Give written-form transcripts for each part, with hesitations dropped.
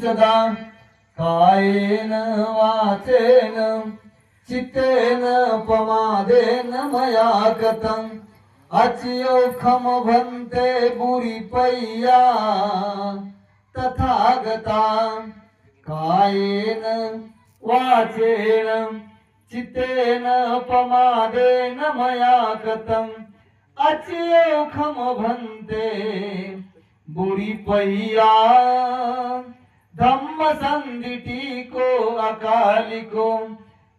सदा कायेन वाचेन चित्तेन पमादेन मया कथं अचियोखम भन्ते बुरी पैया तथागता कायेन वाचेन चित्तेन पमादेन मया कथं अचियोखम भन्ते बुरी पैया धम्म संदिटिको अकालिको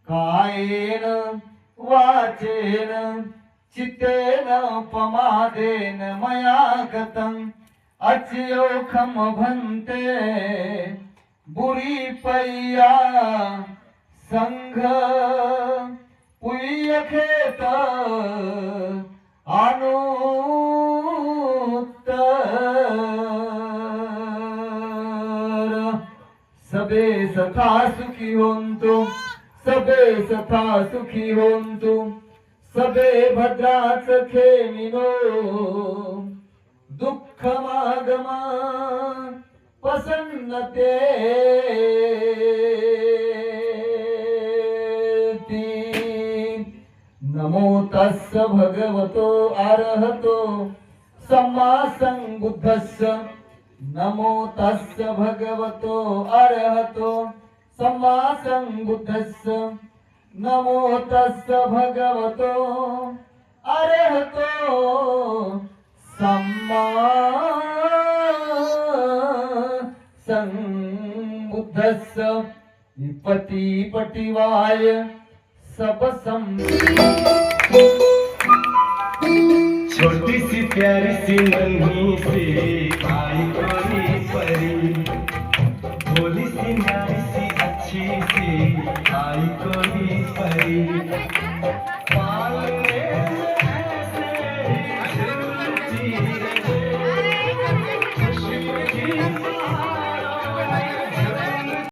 कायेन वाचेन चित्तेन पमादेन मया कथं अचियोखम भन्ते बुरी पैया संघ पुय्यखेत अनुत्तर सबे सथा सुखी होन्तु सबे सथा सुखी होन्तु सबे भद्राच खेमिनो दुःखमागमा प्रसन्नते नमो तस्य भगवतो अरहतो सम्मा सम्बुद्धस्य नमो तस्य भगवतो अरहतो सम्मा सम्बुद्धस्य नमो तस्य भगवतो अरहतो सम्मा सम्बुद्धस्य विपति पटिवाय सब छोटी सी प्यारी सी नन्ही सी